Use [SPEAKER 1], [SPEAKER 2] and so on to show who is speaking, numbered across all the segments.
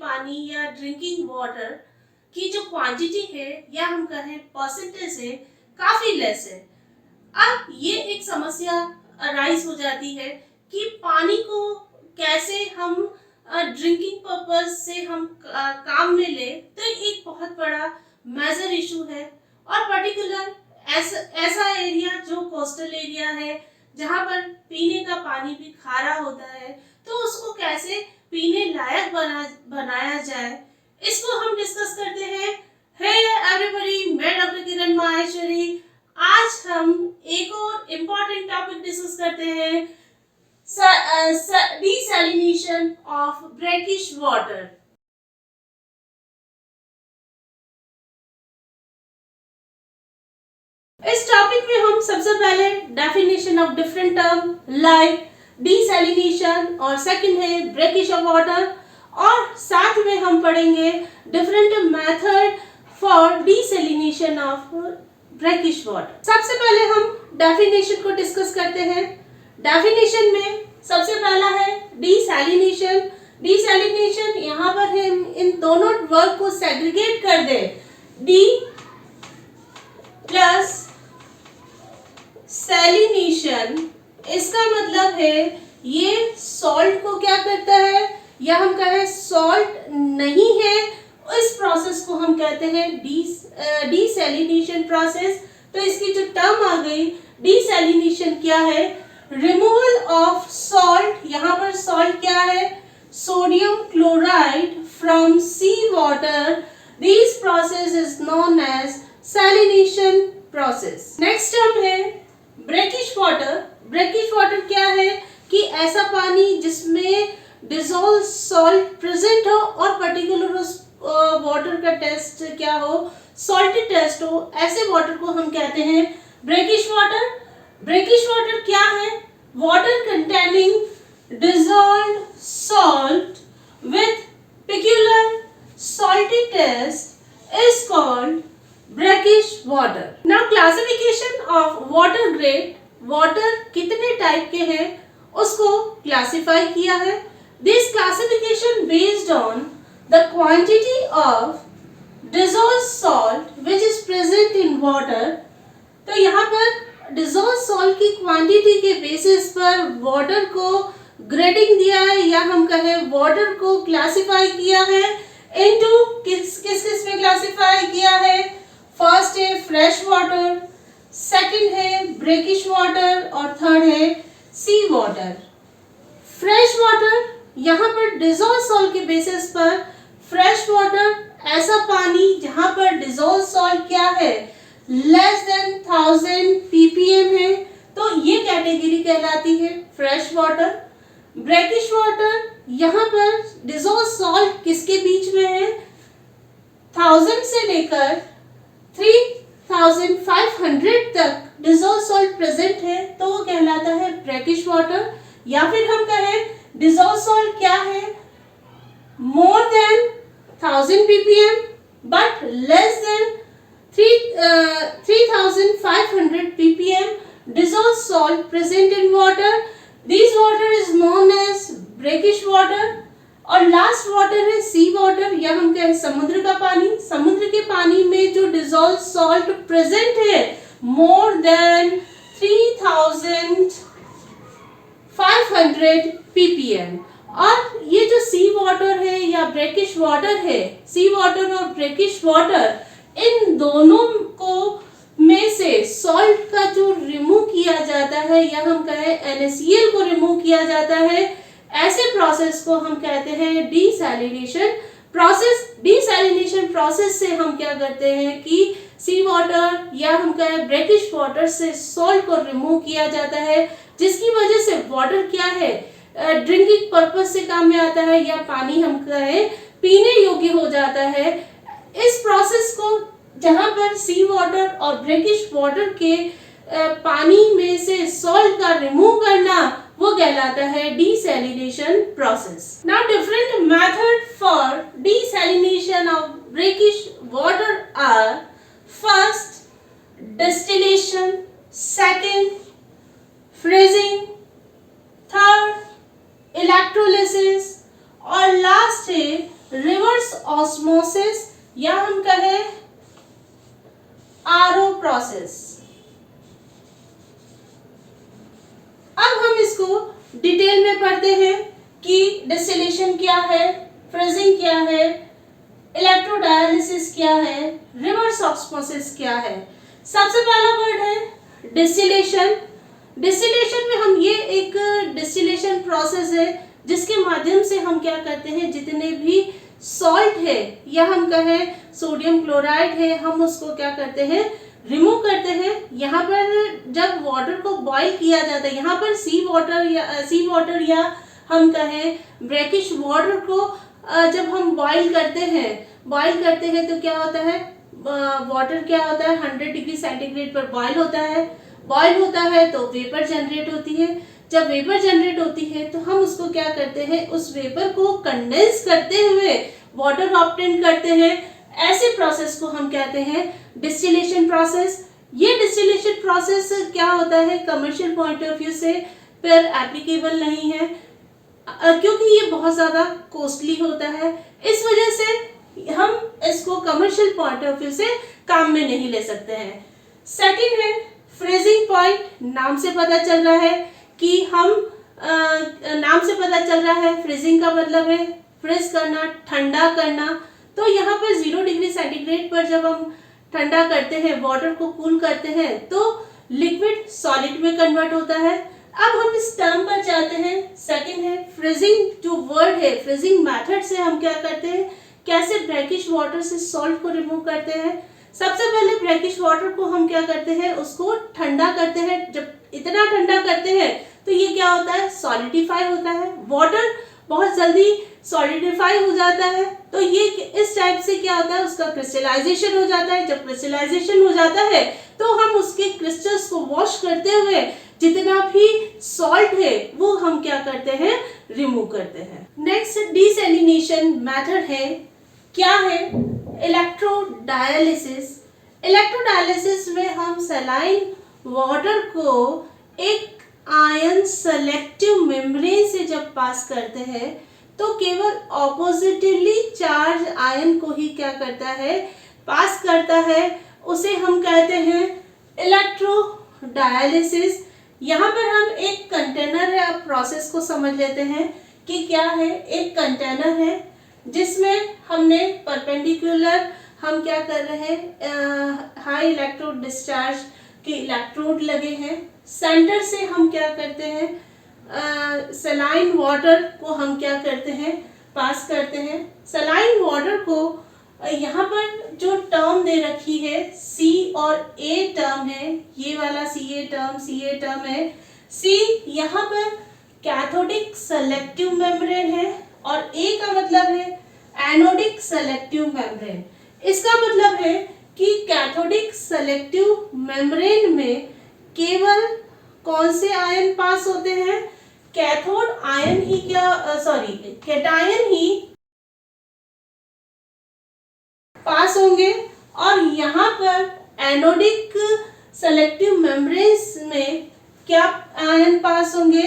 [SPEAKER 1] पानी या drinking water की जो क्वांटिटी है या हम कहें परसेंटेज है, काफी लेस है। अब ये एक समस्या अराइज हो जाती है कि पानी को कैसे हम ड्रिंकिंग पर्पज से हम काम में ले, तो एक बहुत बड़ा मेजर इशू है। और पर्टिकुलर ऐसा एरिया जो कोस्टल एरिया है, जहाँ पर पीने का पानी भी खारा होता है, तो उसको कैसे पीने लायक बनाया जाए, इसको हम डिस्कस करते हैं। हे एवरीबॉडी, मैं डॉक्टर किरण माहेश्वरी। आज हम एक और इम्पोर्टेंट टॉपिक डिस्कस करते हैं, डिसैलिनेशन ऑफ ब्रैकिश वाटर। इस टॉपिक में हम सबसे पहले definition of different term like desalination और सेकंड है ब्रैकिश ऑफ वाटर, और साथ में हम पढ़ेंगे different method for desalination of brackish water. सबसे पहले हम डेफिनेशन को डिस्कस करते हैं। डेफिनेशन में सबसे पहला है डिसैलिनेशन। डिसैलिनेशन यहाँ पर हम इन दोनों वर्ब को सेग्रीगेट कर दें, डी प्लस सैलिनेशन, इसका मतलब है ये सॉल्ट को क्या करता है, या हम कहें सॉल्ट नहीं है, इस प्रोसेस को हम कहते हैं डिसैलिनेशन प्रोसेस। तो इसकी जो टर्म आ गई, डिसैलिनेशन क्या है, रिमूवल ऑफ सॉल्ट। यहाँ पर सॉल्ट क्या है, sodium chloride from sea water. This process is known as salination process. Next term है ब्रैकिश वाटर। ब्रैकिश वाटर क्या है कि ऐसा पानी जिसमें डिसॉल्व सॉल्ट प्रेजेंट हो और पर्टिकुलर उस वाटर का टेस्ट क्या हो, सॉल्टी टेस्ट हो, ऐसे वाटर को हम कहते हैं ब्रैकिश वाटर। ब्रैकिश वाटर क्या है, water containing dissolved salt with peculiar salty taste is called brackish water. Now classification of water grade, water कितने टाइप के हैं उसको क्लासिफाई किया है। This classification based on the quantity of dissolved salt which is present in water। तो यहाँ पर dissolved salt की क्वांटिटी के बेसिस पर वाटर को ग्रेडिंग दिया है, या हम कहें वाटर को क्लासिफाई किया है इनटू किस में क्लासिफाई किया है। फर्स्ट है फ्रेश वाटर, सेकंड है ब्रैकिश वाटर और थर्ड है सी वाटर। फ्रेश वाटर, यहाँ पर डिसॉल्व सॉल्ट के बेसिस पर फ्रेश वाटर ऐसा पानी जहां पर डिसॉल्व सॉल्ट क्या है, लेस देन 1000 ppm है, तो ये कैटेगरी कहलाती है फ्रेश वाटर। ब्रैकिश वाटर, यहाँ पर डिसॉल्व सॉल्ट किसके बीच में है, 1000 से लेकर 3500 तक डिसॉल्व सॉल्ट प्रेजेंट है, तो वो कहलाता है ब्रैकिश वाटर। या फिर हम कहें डिसॉल्व सॉल्ट क्या है, more than 1000 ppm but less than 3500 ppm dissolved salt present in water. This water is known as brackish water। और लास्ट वाटर है सी वाटर, या हम कहें समुद्र का पानी। समुद्र के पानी में जो डिसॉल्व सॉल्ट प्रेजेंट है मोर देन 3500 ppm। और ये जो सी वाटर है या ब्रैकिश वाटर है, सी वाटर और ब्रैकिश वाटर, इन दोनों को में से सॉल्ट का जो रिमूव किया जाता है, या हम कहें NaCl को रिमूव किया जाता है, ऐसे प्रोसेस को हम कहते हैं डिसैलिनेशन प्रोसेस। डिसैलिनेशन प्रोसेस से हम क्या करते हैं कि सी वाटर या हम कहें ब्रैकिश वाटर से सॉल्ट को रिमूव किया जाता है, जिसकी वजह से वाटर क्या है, ड्रिंकिंग पर्पस से काम में आता है, या पानी हम कहें पीने योग्य हो जाता है। इस प्रोसेस को जहां पर सी वाटर और ब्रैकिश वाटर के पानी में से सॉल्ट का रिमूव करना, वो कहलाता है desalination process. Now different method for desalination of brackish water are first distillation, second freezing, third electrolysis और लास्ट है रिवर्स ऑस्मोसिस या हम कहें आरओ प्रोसेस। अब हम इसको डिटेल में पढ़ते हैं कि डिस्टिलेशन क्या है, फ्रीजिंग क्या है, इलेक्ट्रोडायलिसिस क्या है, रिवर्स ऑस्मोसिस क्या है। सबसे पहला वर्ड है डिस्टिलेशन। डिस्टिलेशन में हम ये एक डिस्टिलेशन प्रोसेस है जिसके माध्यम से हम क्या करते हैं, जितने भी सॉल्ट है या हम कहें सोडियम क्लोराइड है, हम उसको क्या करते हैं, रिमूव करते हैं। यहाँ पर जब वाटर को बॉईल किया जाता है, यहाँ पर सी वाटर या हम कहें ब्रैकिश वाटर को जब हम बॉईल करते हैं तो क्या होता है, वाटर क्या होता है 100 डिग्री सेंटीग्रेड पर बॉईल होता है तो वेपर जनरेट होती है। जब वेपर जनरेट होती है तो हम उसको क्या करते हैं, उस वेपर को कंडेंस करते हुए वाटर ऑब्टेन करते हैं। ऐसे प्रोसेस को हम कहते हैं डिस्टिलेशन प्रोसेस। ये डिस्टिलेशन प्रोसेस क्या होता है, कमर्शियल पॉइंट ऑफ व्यू से पर एप्लीकेबल नहीं है क्योंकि ये बहुत ज़्यादा कॉस्टली होता है। इस वजह से हम इसको कमर्शियल पॉइंट ऑफ व्यू से काम में नहीं ले सकते हैं। सेकंड है फ्रीजिंग पॉइंट। नाम से पता चल रहा है कि फ्रीजिंग का मतलब है फ्रीज करना, ठंडा करना। तो यहाँ पर 0 डिग्री सेंटीग्रेड पर जब हम ठंडा करते हैं, वाटर को कूल करते हैं, तो लिक्विड सॉलिड में कन्वर्ट होता है। अब हम इस टर्म पर जाते हैं। सेकंड है फ्रीजिंग। जो वर्ड है फ्रीजिंग मेथड से हम क्या करते हैं, कैसे ब्रैकिश वाटर से सॉल्ट को रिमूव करते हैं। सबसे पहले ब्रैकिश वाटर को हम क्या करते हैं, उसको ठंडा करते हैं। जब इतना ठंडा करते हैं तो ये क्या होता है, सॉलिडिफाई होता है। वाटर बहुत जल्दी सॉलिडिफाई हो जाता है तो ये इस टाइप से क्या होता है, उसका क्रिस्टलाइजेशन हो जाता है। जब क्रिस्टलाइजेशन हो जाता है तो हम उसके क्रिस्टल्स को वॉश करते हुए जितना भी सॉल्ट है वो हम क्या करते हैं, रिमूव करते हैं। नेक्स्ट डिसैलिनेशन मेथड है, क्या है, इलेक्ट्रोडायलिसिस। इलेक्ट्रोडायलिसिस में हम सलाइन वाटर को एक आयन सेलेक्टिव मेम्ब्रेन से जब पास करते हैं तो केवल ऑपोजिटली चार्ज आयन को ही क्या करता है, पास करता है। उसे हम कहते हैं इलेक्ट्रोडायलिसिस। यहाँ पर हम एक कंटेनर या प्रोसेस को समझ लेते हैं कि क्या है। एक कंटेनर है जिसमें हमने परपेंडिकुलर हम क्या कर रहे हैं, हाई इलेक्ट्रोड डिस्चार्ज के इलेक्ट्रोड लगे हैं। सेंटर से हम क्या करते हैं, सलाइन वाटर को हम क्या करते हैं, पास करते हैं। सलाइन वाटर को यहाँ पर जो टर्म दे रखी है C और A टर्म है, ये वाला CA टर्म है। C यहाँ पर कैथोडिक सेलेक्टिव मेम्ब्रेन है और A का मतलब है एनोडिक सेलेक्टिव मेम्ब्रेन। इसका मतलब है कि कैथोडिक सेलेक्टिव मेम्ब्रेन में केवल कौन से आयन पास होते हैं, कैथोड आयन ही कैटायन ही पास होंगे। और यहाँ पर एनोडिक सेलेक्टिव मेम्ब्रेन्स में क्या आयन पास होंगे,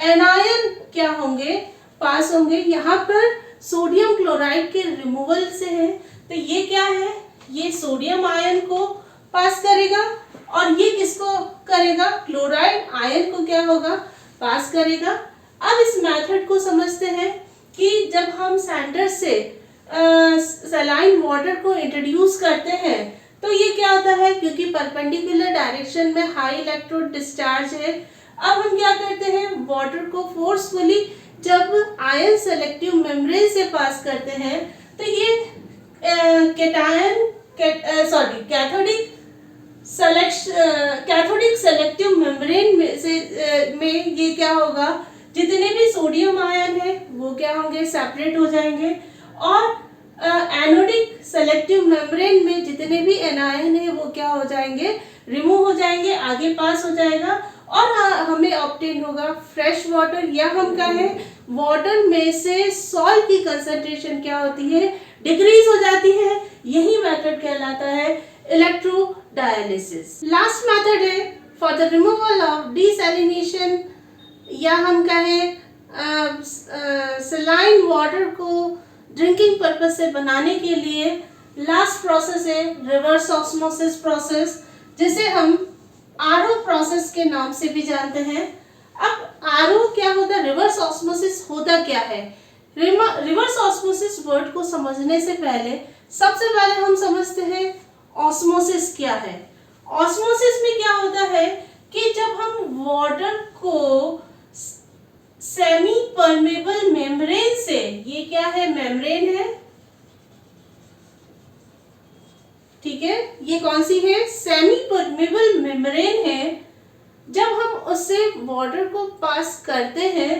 [SPEAKER 1] एनायन क्या होंगे, पास होंगे। यहाँ पर सोडियम क्लोराइड के रिमूवल से है तो ये क्या है, ये सोडियम आयन को पास करेगा और ये किसको करेगा, क्लोराइड आयन को क्या होगा, पास करेगा। अब इस मेथड को समझते हैं कि जब हम सेंटर से सलाइन वाटर को इंट्रोड्यूस करते हैं तो ये क्या होता है, क्योंकि परपेंडिकुलर डायरेक्शन में हाई इलेक्ट्रोड डिस्चार्ज है। अब हम क्या करते हैं, वाटर को फोर्सफुली जब आयन सेलेक्टिव मेम्ब्रेन से पास करते हैं तो ये कैथोडिक सेलेक्टिव मेम्ब्रेन में ये क्या होगा, जितने भी सोडियम आयन है वो क्या होंगे, सेपरेट हो जाएंगे। और एनोडिक सेलेक्टिव मेम्ब्रेन में जितने भी एनायन है वो क्या हो जाएंगे, रिमूव हो जाएंगे, आगे पास हो जाएगा और हमें ऑब्टेन होगा फ्रेश वाटर। या हम कहें वाटर में से सॉल्ट की कंसंट्रेशन क्या होती है, डिक्रीज हो जाती है। यही मेथड कहलाता है इलेक्ट्रोडायलिसिस। लास्ट मेथड है for the removal of desalination या हम कहें सलाइन वाटर को ड्रिंकिंग पर्पस से बनाने के लिए लास्ट प्रोसेस है रिवर्स ऑस्मोसिस प्रोसेस, जिसे हम आरओ प्रोसेस के नाम से भी जानते हैं। अब आरओ क्या होता है, रिवर्स ऑस्मोसिस होता क्या है? रिवर्स ऑस्मोसिस वर्ड को समझने से पहले सबसे पहले हम समझते हैं ऑस्मोसिस क्या है। ऑस्मोसिस में क्या होता है कि जब हम वाटर को सेमी परमेबल मेम्ब्रेन से, ये क्या है, मेम्ब्रेन है, ठीक है, ये कौन सी है, सेमी परमेबल मेम्ब्रेन है। जब हम उससे वाटर को पास करते हैं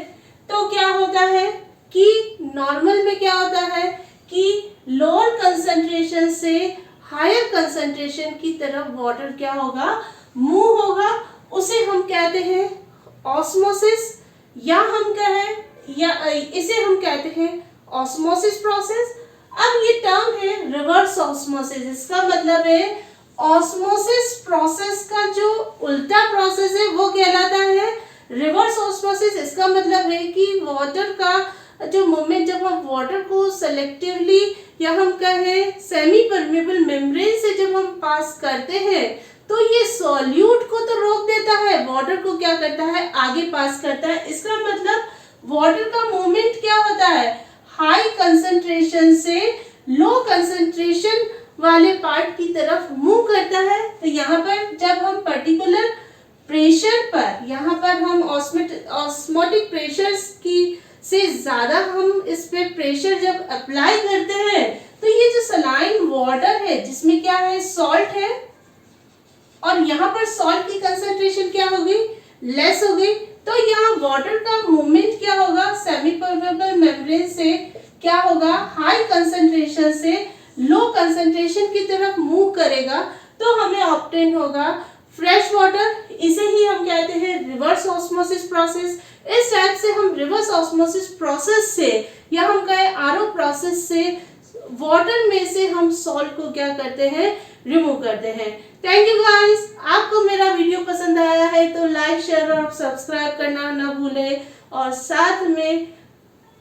[SPEAKER 1] तो क्या होता है कि नॉर्मल में क्या होता है कि लोअर कंसंट्रेशन से हायर कंसंट्रेशन की तरफ वाटर क्या होगा, मूव होगा। उसे हम कहते हैं ऑस्मोसिस, या हम कहें, या इसे हम कहते हैं ऑस्मोसिस प्रोसेस। अब ये टर्म है रिवर्स ऑस्मोसिस, इसका मतलब है ऑस्मोसिस प्रोसेस का जो उल्टा प्रोसेस है वो कहलाता है रिवर्स ऑस्मोसिस। इसका मतलब है कि वाटर का जो मूवमेंट, जब हम वाटर को सेलेक्टिवली या हम कहें सेमी परमेबल मेम्ब्रेन से जब हम पास करते हैं तो ये सॉल्यूट को तो रोक देता है, वाटर को क्या करता है, आगे पास करता है। इसका मतलब वाटर का मूवमेंट क्या होता है, हाई कंसंट्रेशन से लो कंसंट्रेशन वाले पार्ट की तरफ मूव करता है। तो यहाँ पर जब हम पर्टिकुलर प्रेशर पर, यहाँ पर हम ऑस्मोटिक प्रेशर की से ज़्यादा हम इस पे प्रेशर जब अप्लाई करते हैं तो ये जो सलाइन वाटर है जिसमें क्या है, सॉल्ट है, और यहाँ पर सॉल्ट की कंसंट्रेशन क्या होगी, लेस होगी। तो यहाँ वाटर का मूवमेंट क्या होगा, सेमी परमेबल मेम्ब्रेन से क्या होगा, हाई कंसंट्रेशन से लो कंसंट्रेशन की तरफ मूव करेगा, तो हमें ऑब्टेन होगा फ्रेश वाटर। इसे ही हम कहते हैं रिवर्स ऑस्मोसिस प्रोसेस। इस टाइप से हम रिवर्स ऑस्मोसिस प्रोसेस से, या हम कहें आरओ प्रोसेस से, वाटर में से हम सॉल्ट को क्या करते हैं, रिमूव करते हैं। Thank you guys. आपको मेरा वीडियो पसंद आया है तो लाइक, शेयर और सब्सक्राइब करना ना भूलें, और साथ में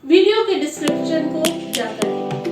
[SPEAKER 1] वीडियो के डिस्क्रिप्शन को जाकर